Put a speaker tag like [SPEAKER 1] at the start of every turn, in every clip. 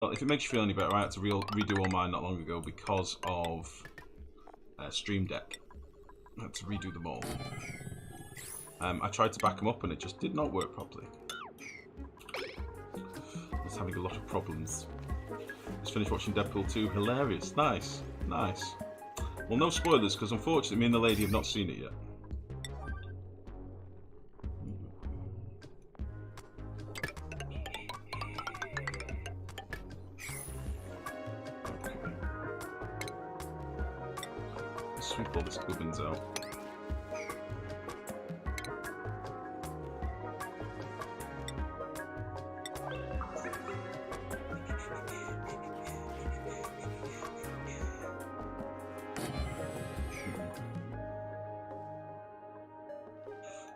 [SPEAKER 1] Well, if it makes you feel any better, I had to redo all mine not long ago because of Stream Deck. I had to redo them all. I tried to back them up and it just did not work properly. I was having a lot of problems. Just finished watching Deadpool 2. Hilarious. Nice. Nice. Well, no spoilers, because unfortunately me and the lady have not seen it yet. Okay. Let's sweep all this gubbins out.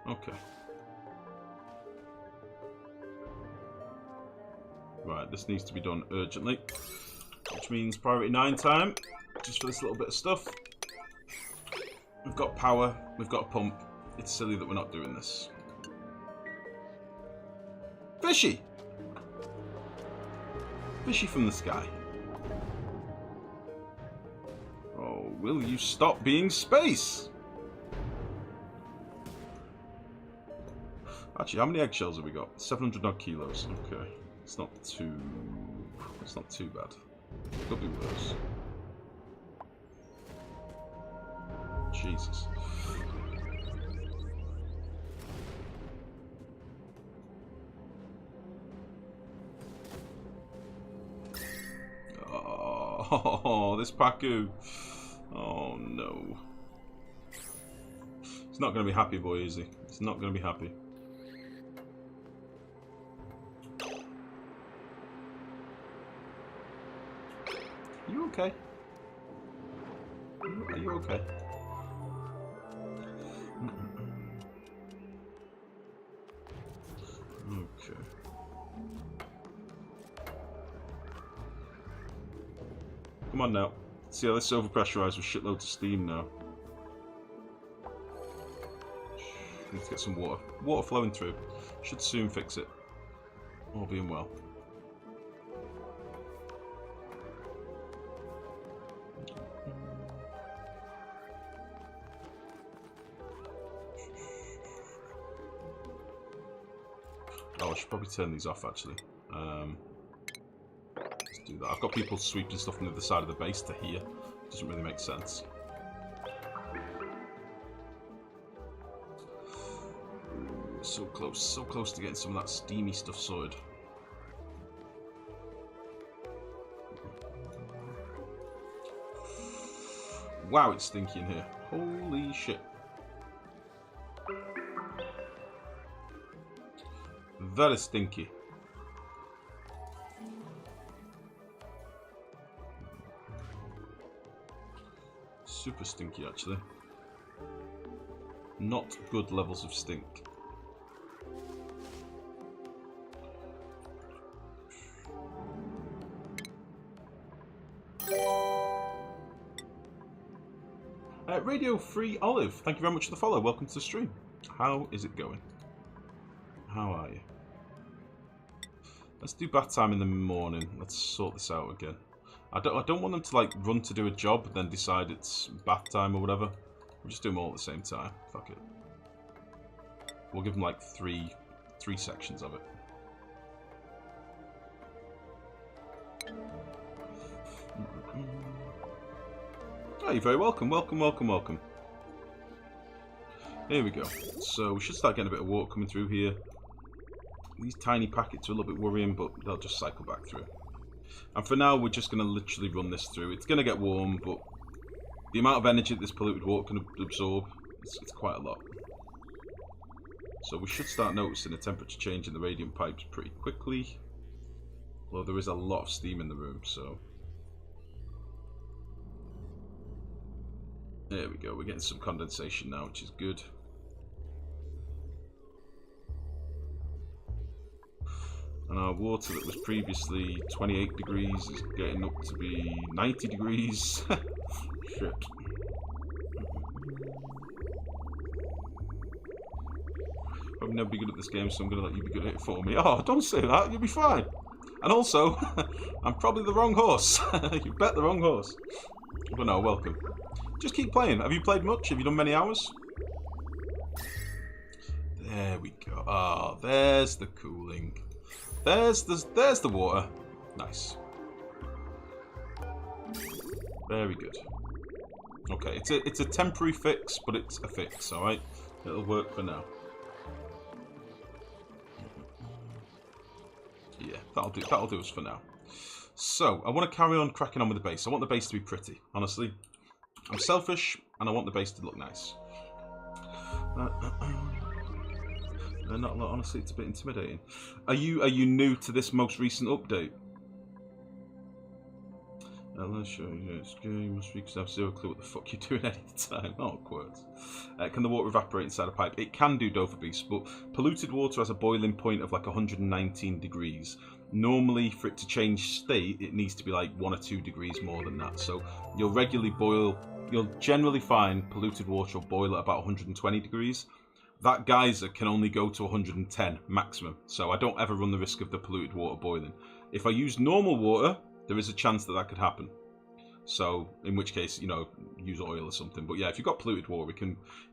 [SPEAKER 1] Okay. Right, this needs to be done urgently, which means priority 9 time, just for this little bit of stuff. We've got power, we've got a pump. It's silly that we're not doing this. Fishy! Fishy from the sky. Oh, will you stop being space? Actually, how many eggshells have we got? 700 odd kilos. Okay, it's not too bad. It could be worse. Jesus. Oh, this Paku. Oh no. He's not going to be happy, boy, is he? He's not going to be happy. Are you okay? Are you okay? Okay. Come on now. See how this is overpressurized with shitloads of steam now. Need to get some water. Water flowing through. Should soon fix it. All being well. Oh, I should probably turn these off actually. Let's do that. I've got people sweeping stuff from the other side of the base to here. Doesn't really make sense. So close to getting some of that steamy stuff sorted. Wow, it's stinky in here. Holy shit. That is stinky. Super stinky, actually. Not good levels of stink. Radio Free Olive, thank you very much for the follow. Welcome to the stream. How is it going? How are you? Let's do bath time in the morning. Let's sort this out again. I don't want them to like run to do a job and then decide it's bath time or whatever. We'll just do them all at the same time. Fuck it. We'll give them like three sections of it. Oh, you're very welcome. Welcome, welcome, welcome. Here we go. So we should start getting a bit of water coming through here. These tiny packets are a little bit worrying, but they'll just cycle back through. And for now, we're just going to literally run this through. It's going to get warm, but the amount of energy that this polluted water can absorb, it's quite a lot. So we should start noticing a temperature change in the radiant pipes pretty quickly. Although there is a lot of steam in the room, so... There we go, we're getting some condensation now, which is good. And our water that was previously 28 degrees is getting up to be 90 degrees. Shit. I've never been good at this game, so I'm going to let you be good at it for me. Oh, don't say that, you'll be fine. And also, I'm probably the wrong horse. You bet the wrong horse. But no, welcome. Just keep playing. Have you played much? Have you done many hours? There we go. Ah, there's the cooling. There's the water. Nice. Very good. Okay, it's a temporary fix, but it's a fix, alright? It'll work for now. Yeah, that'll do us for now. So, I want to carry on cracking on with the base. I want the base to be pretty, honestly. I'm selfish, and I want the base to look nice. Not a lot, honestly, it's a bit intimidating. Are you new to this most recent update? I'll show you this game must be because I have zero clue what the fuck you're doing any time. Oh, quotes. Can the water evaporate inside a pipe? It can do, Dover Beast, but polluted water has a boiling point of like 119 degrees. Normally, for it to change state, it needs to be like 1 or 2 degrees more than that. So you'll generally find polluted water will boil at about 120 degrees. That geyser can only go to 110 maximum. So I don't ever run the risk of the polluted water boiling. If I use normal water, there is a chance that could happen. So, in which case, you know, use oil or something. But yeah, if you've got polluted water,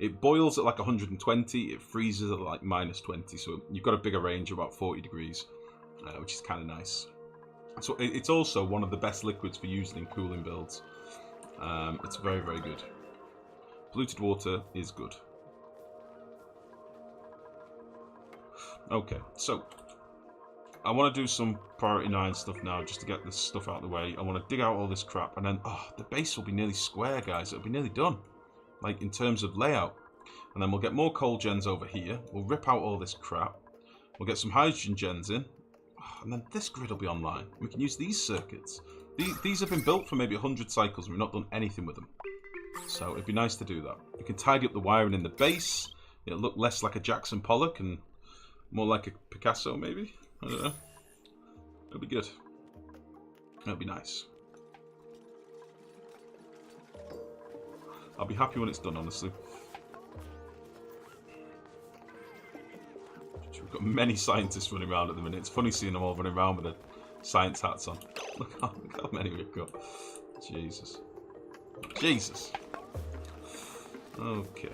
[SPEAKER 1] it boils at like 120, it freezes at like -20. So you've got a bigger range, about 40 degrees, which is kind of nice. So it's also one of the best liquids for using in cooling builds. It's very, very good. Polluted water is good. Okay, so I want to do some priority 9 stuff now, just to get this stuff out of the way. I want to dig out all this crap, and then, the base will be nearly square, guys. It'll be nearly done, like, in terms of layout. And then we'll get more coal gens over here. We'll rip out all this crap. We'll get some hydrogen gens in. And then this grid will be online. We can use these circuits. These have been built for maybe 100 cycles, and we've not done anything with them. So it'd be nice to do that. We can tidy up the wiring in the base. It'll look less like a Jackson Pollock and more like a Picasso, maybe? I don't know. It'll be good. It'll be nice. I'll be happy when it's done, honestly. We've got many scientists running around at the minute. It's funny seeing them all running around with their science hats on. Look how many we've got. Jesus. Jesus. Okay.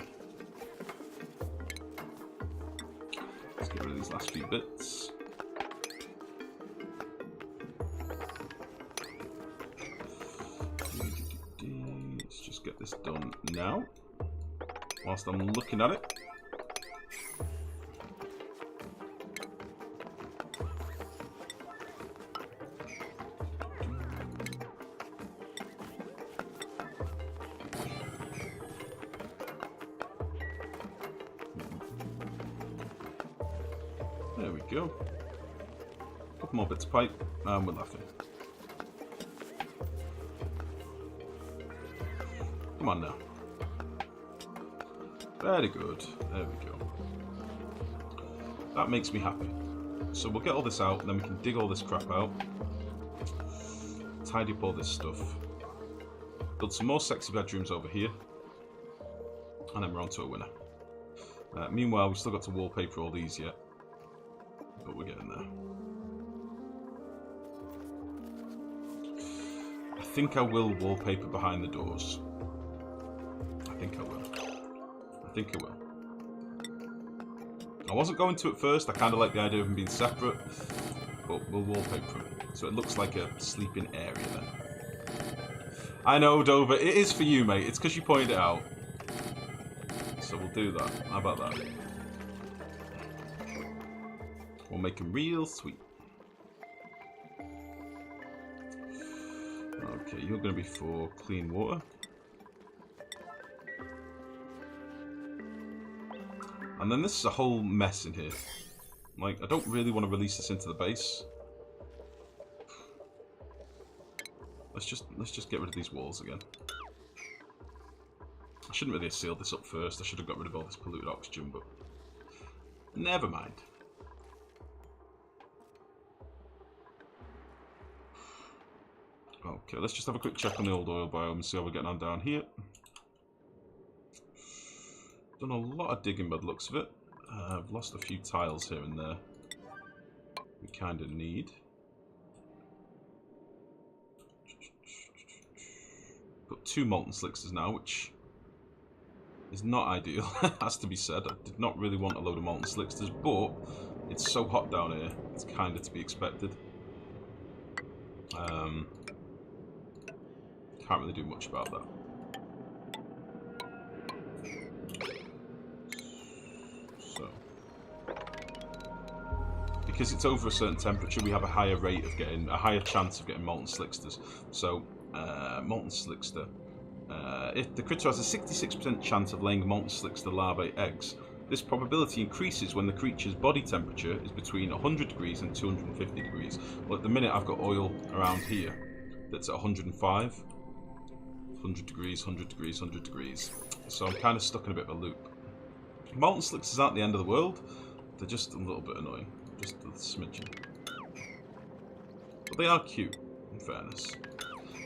[SPEAKER 1] Let's get rid of these last few bits. Let's just get this done now, whilst I'm looking at it. There we go. A couple more bits of pipe, and we're laughing. Come on now. Very good. There we go. That makes me happy. So we'll get all this out, and then we can dig all this crap out. Tidy up all this stuff. Build some more sexy bedrooms over here. And then we're on to a winner. Meanwhile, we've still got to wallpaper all these yet. But we're getting there. I think I will wallpaper behind the doors. I think I will. I think I will. I wasn't going to at first. I kind of like the idea of them being separate. But we'll wallpaper it. So it looks like a sleeping area then. I know, Dover. It is for you, mate. It's because you pointed it out. So we'll do that. How about that? We'll make them real sweet. Okay, you're going to be for clean water. And then this is a whole mess in here. Like, I don't really want to release this into the base. Let's just get rid of these walls again. I shouldn't really have sealed this up first. I should have got rid of all this polluted oxygen, but never mind. Okay, let's just have a quick check on the old oil biome and see how we're getting on down here. Done a lot of digging by the looks of it. I've lost a few tiles here and there we kind of need. 2 molten slicksters now, which is not ideal, has to be said. I did not really want a load of molten slicksters, but it's so hot down here, it's kind of to be expected. Can't really do much about that. So, because it's over a certain temperature, we have a higher rate of getting, a higher chance of getting molten slicksters. So, molten slickster. If the critter has a 66% chance of laying molten slickster larvae eggs, this probability increases when the creature's body temperature is between 100 degrees and 250 degrees. Well, at the minute I've got oil around here that's at 105. 100 degrees, 100 degrees, 100 degrees. So I'm kind of stuck in a bit of a loop. Molten slicksters aren't the end of the world. They're just a little bit annoying. Just a smidgen. But they are cute, in fairness.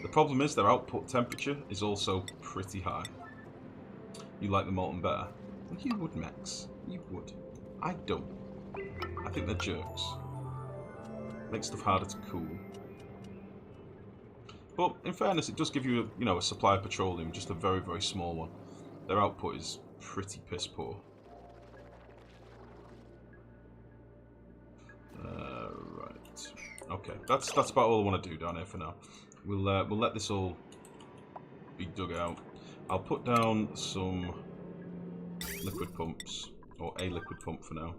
[SPEAKER 1] The problem is their output temperature is also pretty high. You like the molten better? You would, Max. You would. I don't. I think they're jerks. Make stuff harder to cool. But in fairness, it does give you, a supply of petroleum, just a very, very small one. Their output is pretty piss poor. Right. Okay, that's about all I want to do down here for now. We'll let this all be dug out. I'll put down some liquid pumps, or a liquid pump for now.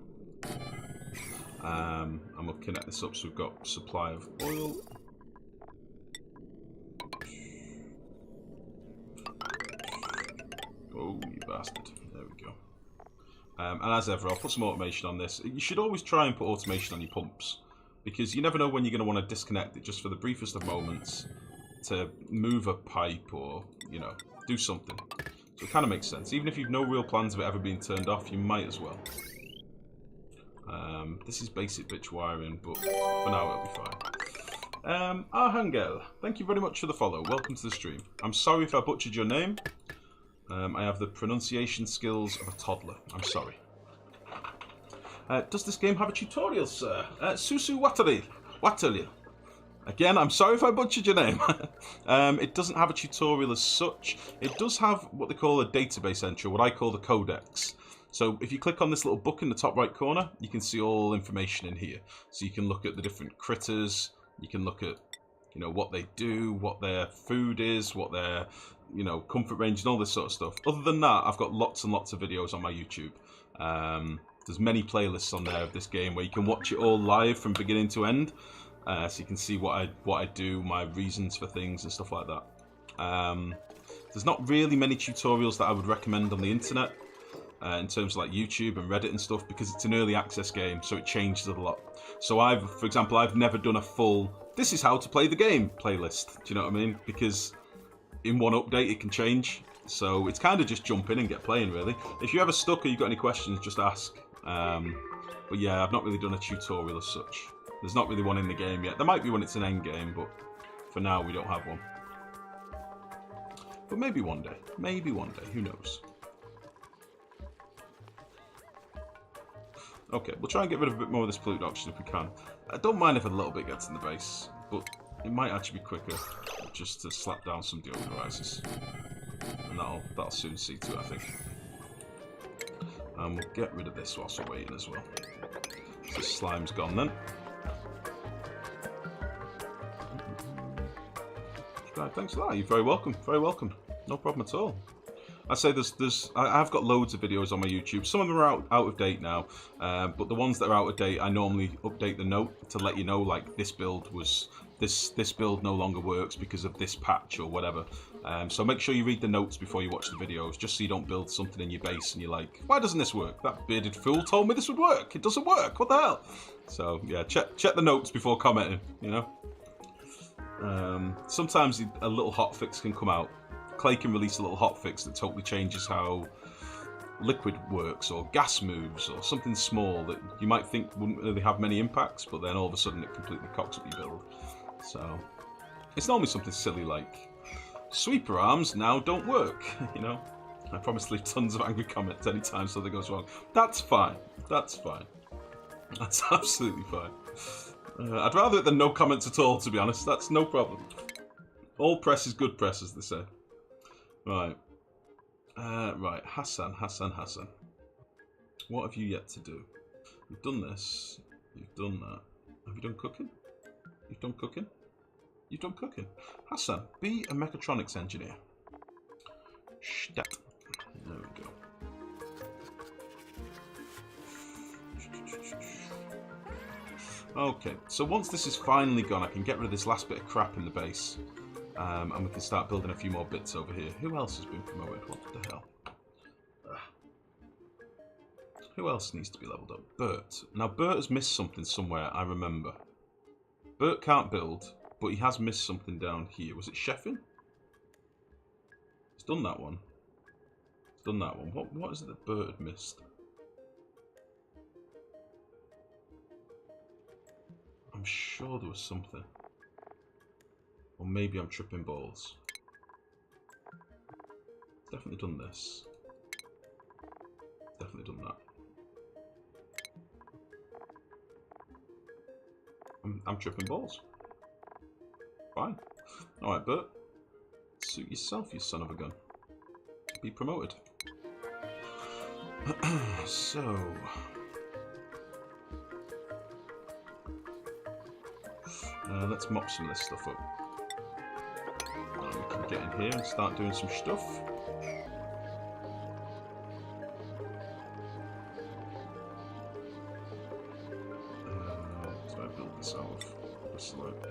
[SPEAKER 1] And we'll connect this up so we've got supply of oil. Oh, you bastard. There we go. And as ever, I'll put some automation on this. You should always try and put automation on your pumps, because you never know when you're going to want to disconnect it just for the briefest of moments to move a pipe or, do something. So it kind of makes sense. Even if you've no real plans of it ever being turned off, you might as well. This is basic bitch wiring, but for now it'll be fine. Arhangel, thank you very much for the follow. Welcome to the stream. I'm sorry if I butchered your name. I have the pronunciation skills of a toddler. I'm sorry. Does this game have a tutorial, sir? Susu Wateril. Again, I'm sorry if I butchered your name. It doesn't have a tutorial as such. It does have what they call a database entry, what I call the codex. So if you click on this little book in the top right corner, you can see all information in here. So you can look at the different critters. You can look at, what they do, what their food is, what their, comfort range and all this sort of stuff. Other than that, I've got lots and lots of videos on my YouTube. There's many playlists on there of this game where you can watch it all live from beginning to end. So you can see what I do, my reasons for things and stuff like that. There's not really many tutorials that I would recommend on the internet in terms of like YouTube and Reddit and stuff, because it's an early access game, so it changes a lot. So for example, I've never done a full "this is how to play the game" playlist. Do you know what I mean? Because in one update it can change. So it's kind of just jump in and get playing, really. If you're ever stuck or you've got any questions, just ask. But yeah, I've not really done a tutorial as such. There's not really one in the game yet. There might be when it's an end game, but for now we don't have one. But maybe one day. Maybe one day. Who knows? Okay, we'll try and get rid of a bit more of this polluted oxygen if we can. I don't mind if a little bit gets in the base, but it might actually be quicker just to slap down some deodorizers. And that'll soon see to it, I think. And we'll get rid of this whilst we're waiting as well. So slime's gone then. Right, thanks for that. You're very welcome. Very welcome. No problem at all. I say I've got loads of videos on my YouTube. Some of them are out of date now, but the ones that are out of date, I normally update the note to let you know, like, this build no longer works because of this patch or whatever. So make sure you read the notes before you watch the videos, just so you don't build something in your base and you're like, why doesn't this work? That bearded fool told me this would work. It doesn't work. What the hell? So yeah, check the notes before commenting. Sometimes a little hotfix can come out. Clay can release a little hotfix that totally changes how liquid works or gas moves or something small that you might think wouldn't really have many impacts, but then all of a sudden it completely cocks up your build. So it's normally something silly like sweeper arms now don't work. I promise to leave tons of angry comments anytime something goes wrong. That's fine. That's fine. That's absolutely fine. I'd rather it than no comments at all, to be honest. That's no problem. All press is good press, as they say. Right. Right. Hassan. What have you yet to do? You've done this. You've done that. Have you done cooking? You've done cooking? You've done cooking. Hassan, be a mechatronics engineer. Stat. There we go. Okay, so once this is finally gone, I can get rid of this last bit of crap in the base. And we can start building a few more bits over here. Who else has been promoted? What the hell? Who else needs to be leveled up? Bert. Now, Bert has missed something somewhere, I remember. Bert can't build, but he has missed something down here. Was it chefing? He's done that one. He's done that one. What is it that Bert had missed? I'm sure there was something. Or maybe I'm tripping balls. Definitely done this. Definitely done that. I'm tripping balls. Fine. Alright, Bert. Suit yourself, you son of a gun. Be promoted. So... let's mop some of this stuff up. We can get in here and start doing some stuff. So I build this out of this like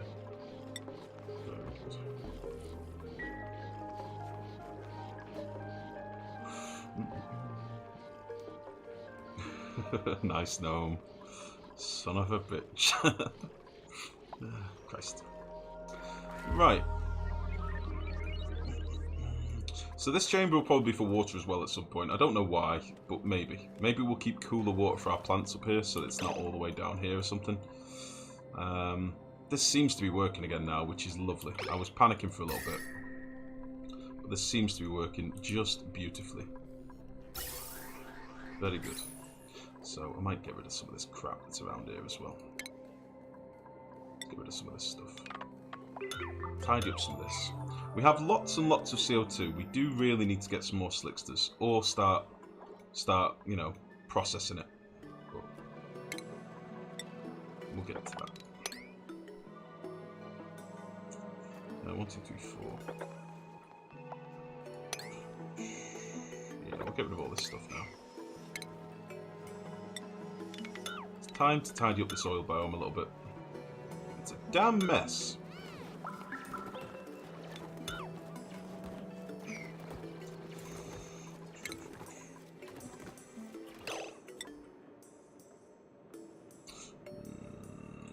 [SPEAKER 1] very good. Nice gnome. Son of a bitch. Christ. Right. So this chamber will probably be for water as well at some point. I don't know why, but maybe. Maybe we'll keep cooler water for our plants up here so it's not all the way down here or something. This seems to be working again now, which is lovely. I was panicking for a little bit. But this seems to be working just beautifully. Very good. So I might get rid of some of this crap that's around here as well. Get rid of some of this stuff. Tidy up some of this. We have lots and lots of CO2. We do really need to get some more slicksters. Or start, you know, processing it. But we'll get to that. 1, 2, 3, 4. Yeah, we'll get rid of all this stuff now. It's time to tidy up this oil biome a little bit. It's a damn mess.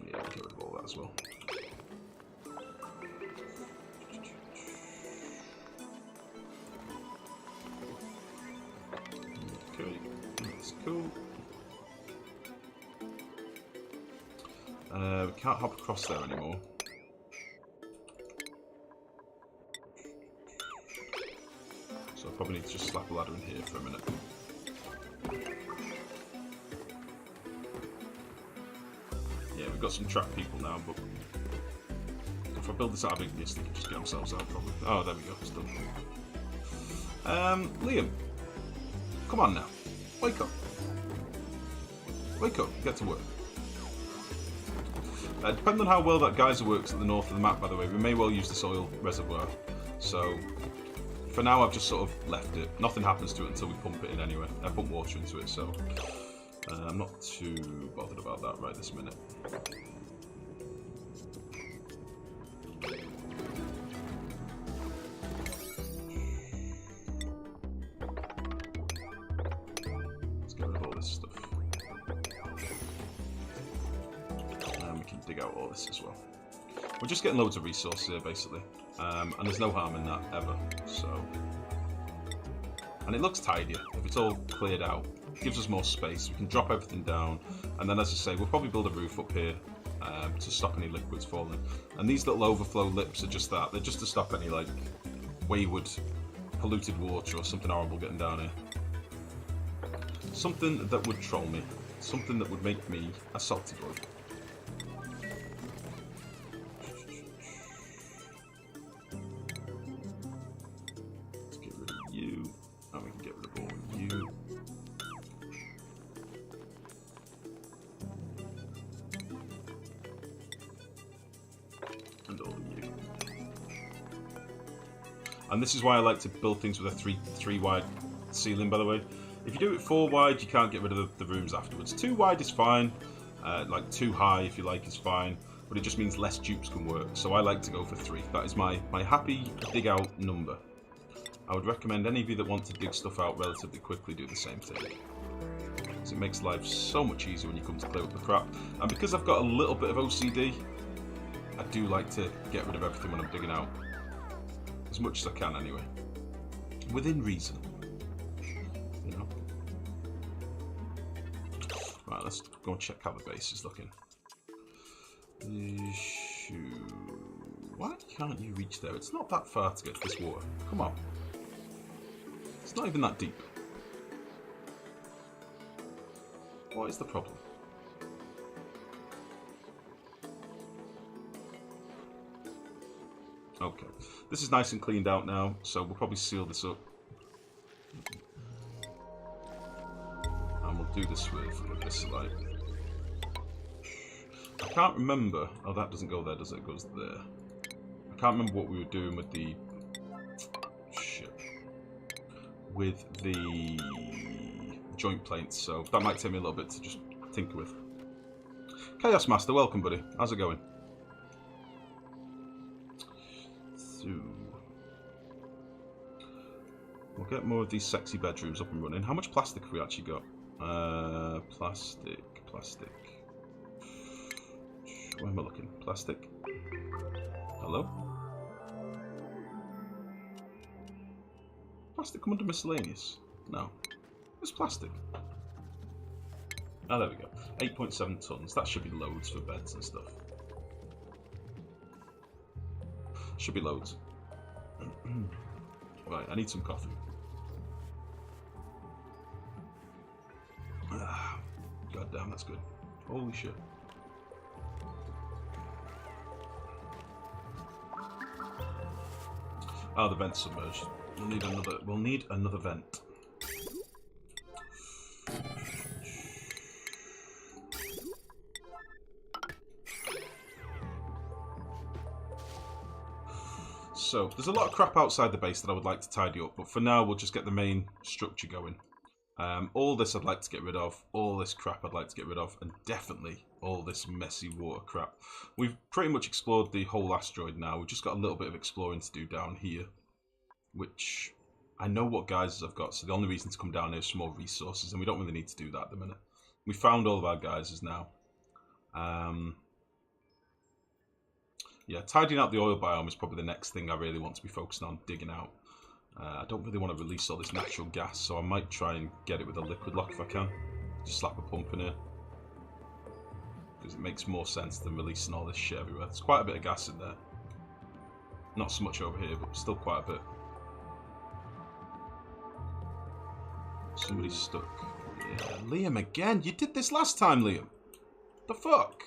[SPEAKER 1] Yeah, get rid of all that as well. Okay, that's cool. We can't hop across there anymore. So I probably need to just slap a ladder in here for a minute. Yeah, we've got some trapped people now, but if I build this out of igneous, they can just get themselves out probably. Oh, there we go, it's done. Liam, come on now. Wake up. Wake up, get to work. Depending on how well that geyser works at the north of the map, by the way, we may well use this oil reservoir. So, for now I've just sort of left it. Nothing happens to it until we pump it in anyway. I pump water into it, so I'm not too bothered about that right this minute. Let's get rid of all this stuff. Dig out all this as well. We're just getting loads of resources here basically, and there's no harm in that ever. So, and it looks tidier if it's all cleared out. It gives us more space. We can drop everything down, and then as I say, we'll probably build a roof up here to stop any liquids falling. And these little overflow lips are just that. They're just to stop any like wayward, polluted water or something horrible getting down here. Something that would troll me. Something that would make me a salty boy. And this is why I like to build things with a three wide ceiling, by the way. If you do it 4 wide, you can't get rid of the rooms afterwards. 2 wide is fine. Like 2 high, if you like, is fine. But it just means less dupes can work. So I like to go for 3. That is my happy dig out number. I would recommend any of you that want to dig stuff out relatively quickly do the same thing. Because it makes life so much easier when you come to clear up the crap. And because I've got a little bit of OCD, I do like to get rid of everything when I'm digging out. As much as I can, anyway. Within reason. You know? Right, let's go and check how the base is looking. Why can't you reach there? It's not that far to get to this water. Come on. It's not even that deep. What is the problem? Okay. This is nice and cleaned out now, so we'll probably seal this up. And we'll do this with this light. I can't remember. Oh, that doesn't go there, does it? It goes there. I can't remember what we were doing with the... Shit. With the joint plates, so that might take me a little bit to just tinker with. Chaos Master, welcome, buddy. How's it going? So... We'll get more of these sexy bedrooms up and running. How much plastic have we actually got? Plastic. Where am I looking? Plastic. Hello? Plastic come under miscellaneous? No. It's plastic. Oh, there we go. 8.7 tons. That should be loads for beds and stuff. Should be loads. Right, I need some coffee. God damn, that's good. Holy shit. Oh, the vent's submerged. We'll need another vent. So, there's a lot of crap outside the base that I would like to tidy up, but for now we'll just get the main structure going. All this I'd like to get rid of, all this crap I'd like to get rid of, and definitely all this messy water crap. We've pretty much explored the whole asteroid now. We've just got a little bit of exploring to do down here, which I know what geysers I've got, so the only reason to come down here is for more resources, and we don't really need to do that at the minute. We found all of our geysers now. Yeah, tidying out the oil biome is probably the next thing I really want to be focusing on digging out. I don't really want to release all this natural gas, so I might try and get it with a liquid lock if I can. Just slap a pump in here. Because it makes more sense than releasing all this shit everywhere. There's quite a bit of gas in there. Not so much over here, but still quite a bit. Somebody's stuck. Yeah, Liam again? You did this last time, Liam. The fuck?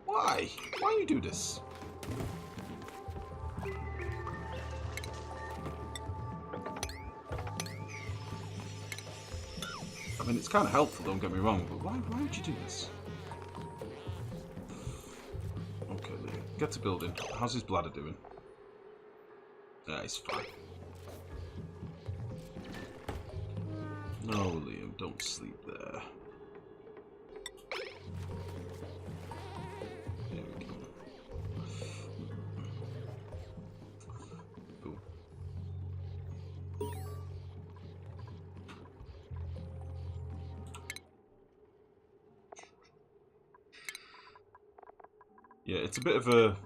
[SPEAKER 1] Why? Why you do this? I mean, it's kind of helpful, don't get me wrong, but why would you do this? Okay, Liam. Get to building. How's his bladder doing? Yeah, he's fine. No, Liam, don't sleep there. There we go. Boom. Yeah, it's a bit of a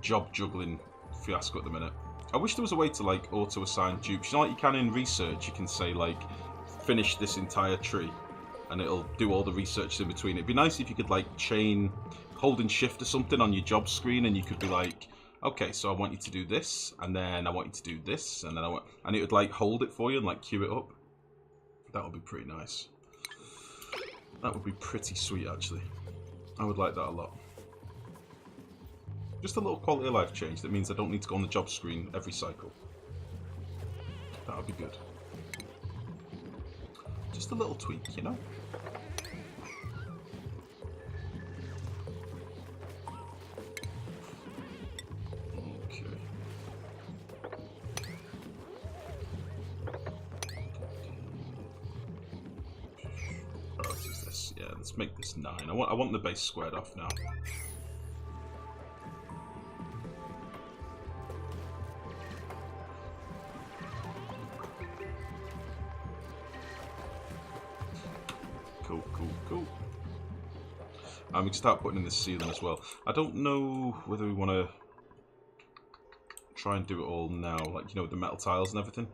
[SPEAKER 1] job juggling fiasco at the minute. I wish there was a way to like auto-assign dupes. You know, like you can in research, you can say like, finish this entire tree, and it'll do all the research in between. It'd be nice if you could like chain, holding shift or something on your job screen, and you could be like, okay, so I want you to do this, and then I want you to do this, and then and it would like hold it for you and like queue it up. That would be pretty nice. That would be pretty sweet, actually. I would like that a lot. Just a little quality of life change that means I don't need to go on the job screen every cycle. That would be good. Just a little tweak, you know? let's make this 9. I want the base squared off now. Cool, cool, cool. And we can start putting in this ceiling as well. I don't know whether we want to try and do it all now, like, you know, with the metal tiles and everything.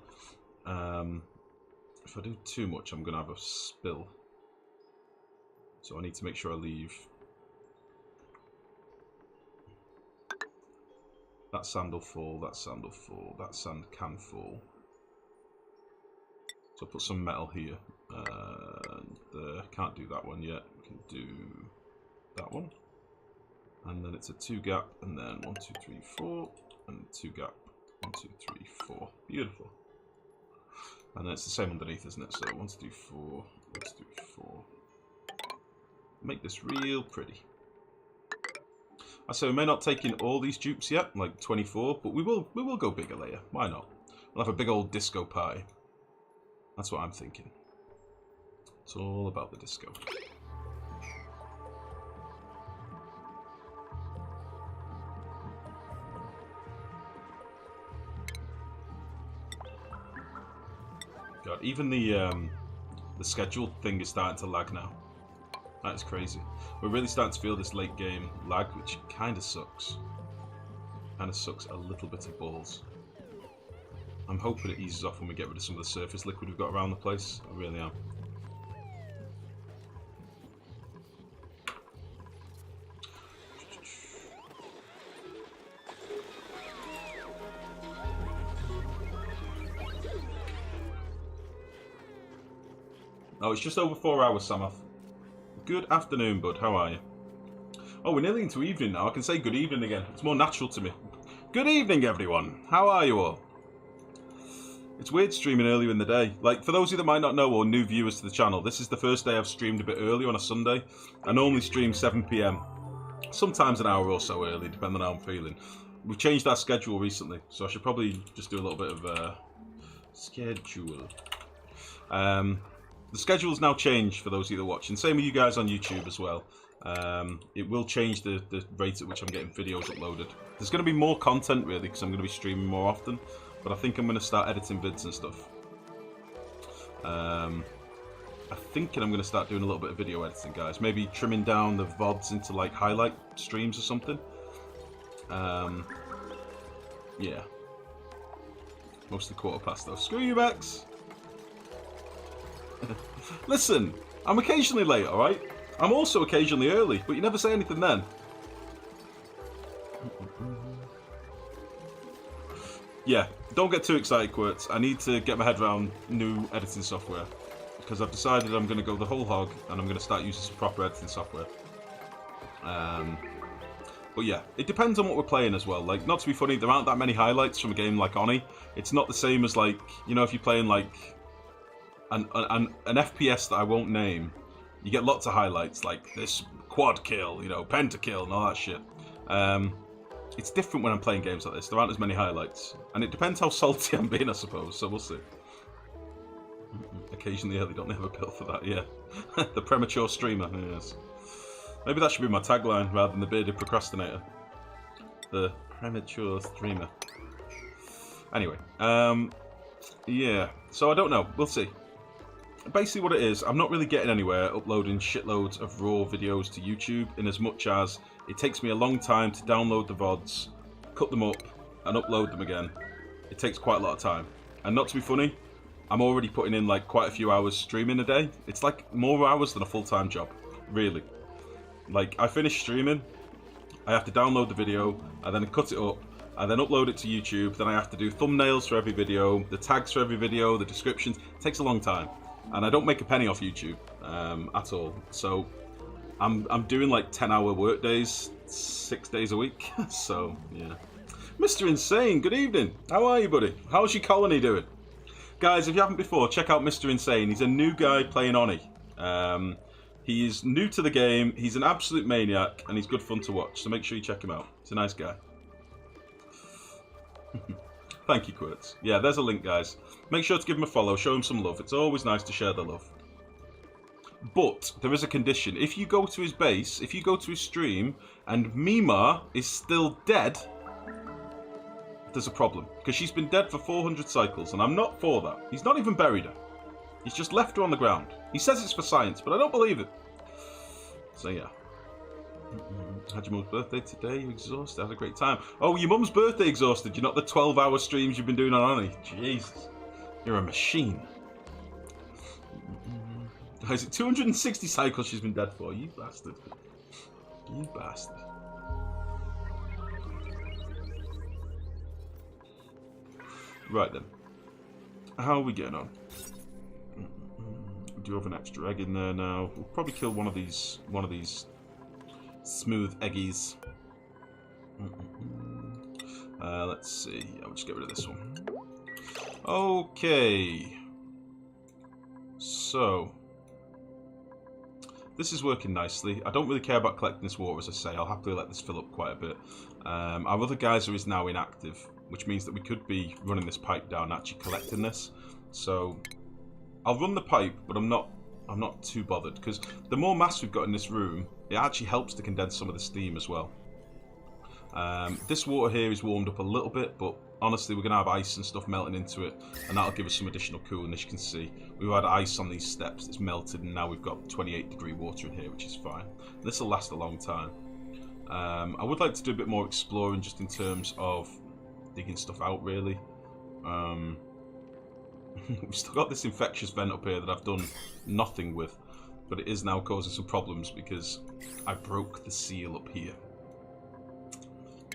[SPEAKER 1] If I do too much, I'm going to have a spill. So I need to make sure I leave that sand will fall, that sand will fall, that sand can fall. So I'll put some metal here. Can't do that one yet. We can do that one. And then it's a 2 gap, and then 1, 2, 3, 4, and 2 gap, 1, 2, 3, 4. Beautiful. And then it's the same underneath, isn't it? So 1, 2, 4, 1, 2, 4. Make this real pretty. I say we may not take in all these dupes yet, like 24, but we will go bigger later. Why not? We'll have a big old disco pie. That's what I'm thinking. It's all about the disco. God, even the schedule thing is starting to lag now. That is crazy. We're really starting to feel this late game lag, which kind of sucks. Kind of sucks a little bit of balls. I'm hoping it eases off when we get rid of some of the surface liquid we've got around the place. I really am. Oh, it's just over 4 hours, Samoth. Good afternoon, bud. How are you? Oh, we're nearly into evening now. I can say good evening again. It's more natural to me. Good evening, everyone. How are you all? It's weird streaming earlier in the day. Like, for those of you that might not know or new viewers to the channel, this is the first day I've streamed a bit early on a Sunday. I normally stream 7 PM. Sometimes an hour or so early, depending on how I'm feeling. We've changed our schedule recently, so I should probably just do a little bit of schedule. The schedule's now changed for those of you that are watching. Same with you guys on YouTube as well. It will change the rate at which I'm getting videos uploaded. There's going to be more content, really, because I'm going to be streaming more often. But I think I'm going to start editing vids and stuff. I'm thinking I'm going to start doing a little bit of video editing, guys. Maybe trimming down the VODs into, like, highlight streams or something. Yeah. Mostly 1/4 though. Screw you, Max! Listen, I'm occasionally late, alright? I'm also occasionally early, but you never say anything then. Yeah, don't get too excited, Quirts. I need to get my head around new editing software. Because I've decided I'm going to go the whole hog, and I'm going to start using some proper editing software. But yeah, it depends on what we're playing as well. Like, not to be funny, there aren't that many highlights from a game like Oni. It's not the same as, like, you know, if you're playing, like, an FPS that I won't name, you get lots of highlights, like this quad kill, you know, pentakill and all that shit. It's different when I'm playing games like this. There aren't as many highlights. And it depends how salty I'm being, I suppose, so we'll see. Occasionally early, don't have a bill for that, yeah. The premature streamer, yes. Maybe that should be my tagline rather than the bearded procrastinator. The premature streamer. Anyway, yeah, so I don't know, we'll see. Basically what it is, I'm not really getting anywhere uploading shitloads of raw videos to YouTube, in as much as it takes me a long time to download the VODs, cut them up, and upload them again. It takes quite a lot of time. And not to be funny, I'm already putting in like quite a few hours streaming a day. It's like more hours than a full-time job, really. Like, I finish streaming, I have to download the video, and then cut it up, and then upload it to YouTube, then I have to do thumbnails for every video, the tags for every video, the descriptions. It takes a long time. And I don't make a penny off YouTube at all. So I'm doing like 10-hour work days, 6 days a week. So yeah. Mr. Insane, good evening. How are you, buddy? How's your colony doing? Guys, if you haven't before, check out Mr. Insane. He's a new guy playing Oni. He is new to the game. He's an absolute maniac, and he's good fun to watch. So make sure you check him out. He's a nice guy. Thank you, Quirts. Yeah, there's a link, guys. Make sure to give him a follow, show him some love. It's always nice to share the love. But there is a condition. If you go to his base, if you go to his stream, and Mima is still dead, there's a problem. Because she's been dead for 400 cycles, and I'm not for that. He's not even buried her. He's just left her on the ground. He says it's for science, but I don't believe it. So yeah. Had your mum's birthday today? You exhausted? Had a great time. Oh, your mum's birthday exhausted. You're not the 12-hour streams you've been doing on Annie. Jesus. You're a machine. Is it 260 cycles she's been dead for? You bastard. You bastard. Right then. How are we getting on? We do have an extra egg in there now. We'll probably kill one of these smooth eggies. Let's see. I'll just get rid of this one. Okay. So this is working nicely. I don't really care about collecting this water, as I say. I'll happily let this fill up quite a bit. Our other geyser is now inactive, which means that we could be running this pipe down and actually collecting this. So I'll run the pipe, but I'm not too bothered, because the more mass we've got in this room, it actually helps to condense some of the steam as well. This water here is warmed up a little bit, but honestly we're going to have ice and stuff melting into it, and that'll give us some additional cooling. As you can see, we've had ice on these steps that's melted, and now we've got 28-degree water in here, which is fine. This will last a long time. I would like to do a bit more exploring, just in terms of digging stuff out, really. We've still got this infectious vent up here that I've done nothing with, but it is now causing some problems because I broke the seal up here.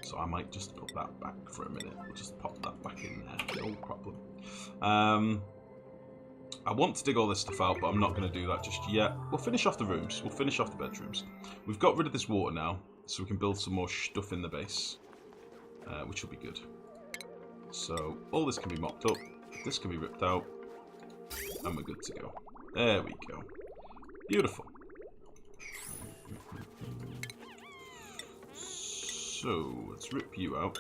[SPEAKER 1] So I might just put that back for a minute. We'll just pop that back in there, no problem. I want to dig all this stuff out, but I'm not going to do that just yet. We'll finish off the rooms. We'll finish off the bedrooms. We've got rid of this water now, so we can build some more stuff in the base, which will be good. So all this can be mopped up. This can be ripped out, and we're good to go. There we go. Beautiful. So let's rip you out.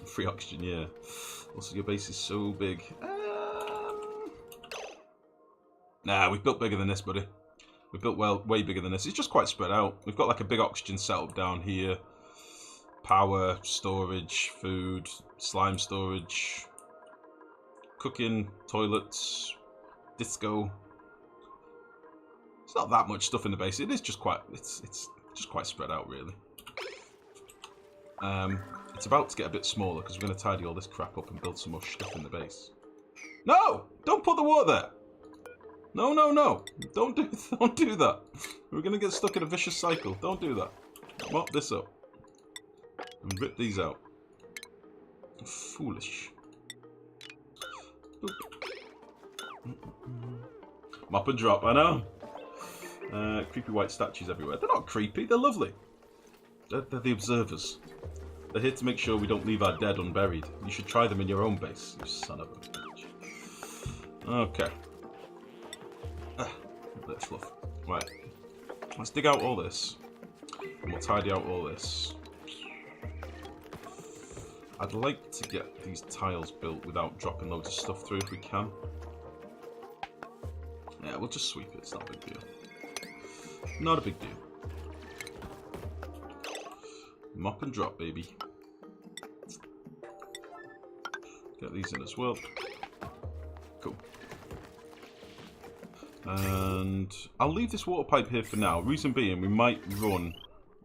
[SPEAKER 1] Free oxygen, yeah. Also, your base is so big. Nah, we've built bigger than this, buddy. We've built way bigger than this. It's just quite spread out. We've got like a big oxygen setup down here. Power, storage, food, slime storage, cooking, toilets, disco. It's not that much stuff in the base. It is just quite. It's just quite spread out, really. It's about to get a bit smaller because we're going to tidy all this crap up and build some more stuff in the base. No! Don't put the water there! No, no, no! Don't do that. We're going to get stuck in a vicious cycle. Don't do that. Mop this up. And rip these out. Foolish. Mop and drop, I know. Creepy white statues everywhere. They're not creepy, they're lovely. They're the observers. They're here to make sure we don't leave our dead unburied. You should try them in your own base, you son of a bitch. Okay. A bit of fluff. Right. Let's dig out all this. And we'll tidy out all this. I'd like to get these tiles built without dropping loads of stuff through if we can. Yeah, we'll just sweep it, it's not a big deal. Not a big deal. Mop and drop, baby. Get these in as well. Cool. And I'll leave this water pipe here for now. Reason being, we might run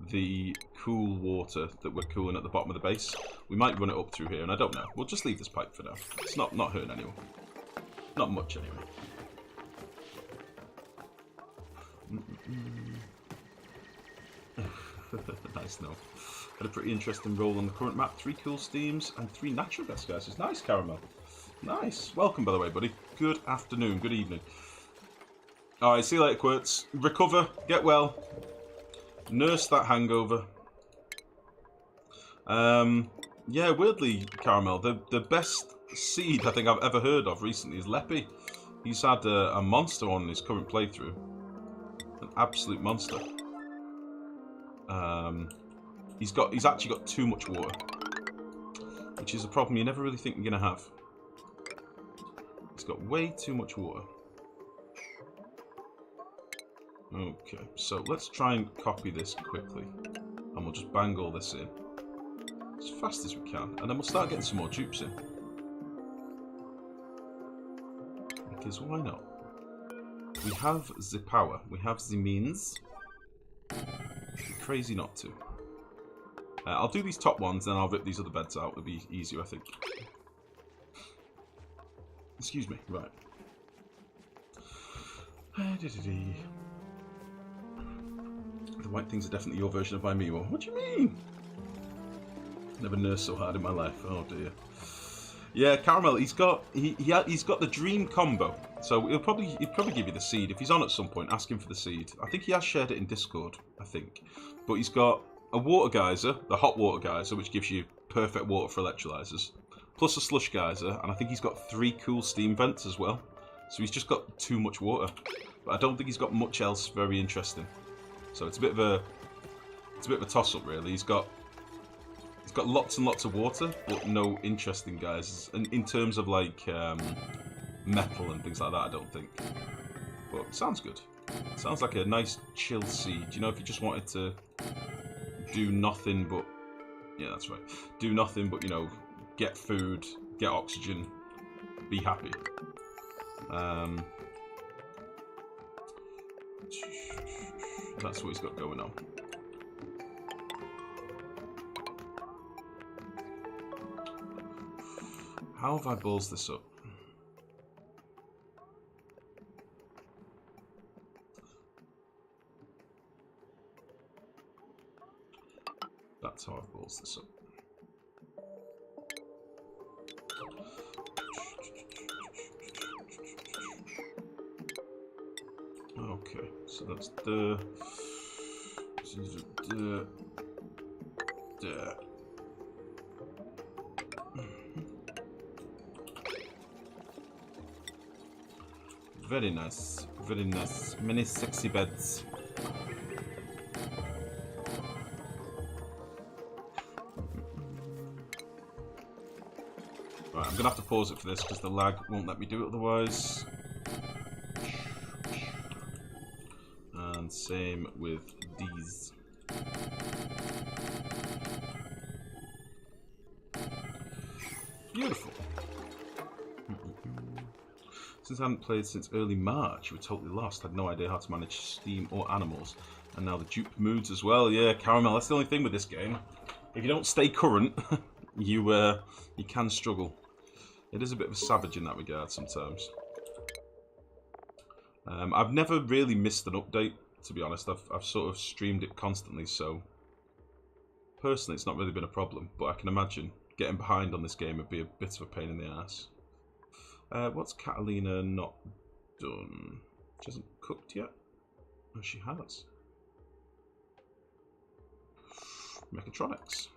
[SPEAKER 1] the cool water that we're cooling at the bottom of the base. We might run it up through here, and I don't know. We'll just leave this pipe for now. It's not hurting anyone. Not much, anyway. Nice, no. Had a pretty interesting roll on the current map. 3 cool steams and 3 natural gas gases. Nice, Caramel. Nice. Welcome, by the way, buddy. Good afternoon. Good evening. Alright, see you later, Quirts. Recover. Get well. Nurse that hangover. Yeah, weirdly, Caramel, the best seed I think I've ever heard of recently is Leppy. He's had a monster on his current playthrough. An absolute monster. He's actually got too much water, which is a problem you never really think you're gonna have. He's got way too much water. Okay, so let's try and copy this quickly. And we'll just bang all this in as fast as we can. And then we'll start getting some more dupes in. Because why not? We have the power. We have the means. It'd be crazy not to. I'll do these top ones, then I'll rip these other beds out. It'll be easier, I think. Excuse me. Right. The white things are definitely your version of my Miwo. What do you mean? Never nursed so hard in my life. Oh dear. Yeah, Caramel. He's got the dream combo. So he'll probably give you the seed if he's on at some point. Ask him for the seed. I think he has shared it in Discord. I think, but he's got a water geyser, the hot water geyser, which gives you perfect water for electrolyzers, plus a slush geyser, and I think he's got 3 cool steam vents as well. So he's just got too much water. But I don't think he's got much else very interesting. So it's a bit of a toss-up, really. He's got lots and lots of water, but no interesting guys. And in terms of like metal and things like that, I don't think. But it sounds good. It sounds like a nice chill seed. You know, if you just wanted to do nothing but, yeah, that's right. Do nothing but, you know, get food, get oxygen, be happy. That's what he's got going on. How have I balls this up? That's how I've balls this up. Okay, so that's the very nice, very nice. Many sexy beds. Right, I'm gonna have to pause it for this because the lag won't let me do it otherwise. And same with these. Beautiful. Since I hadn't played since early March, you were totally lost. Had no idea how to manage Steam or animals. And now the dupe moods as well. Yeah, Caramel, that's the only thing with this game. If you don't stay current, you can struggle. It is a bit of a savage in that regard sometimes. I've never really missed an update, to be honest. I've sort of streamed it constantly, so personally it's not really been a problem, but I can imagine getting behind on this game would be a bit of a pain in the ass. What's Catalina not done? She hasn't cooked yet? Oh, she has. Mechatronics.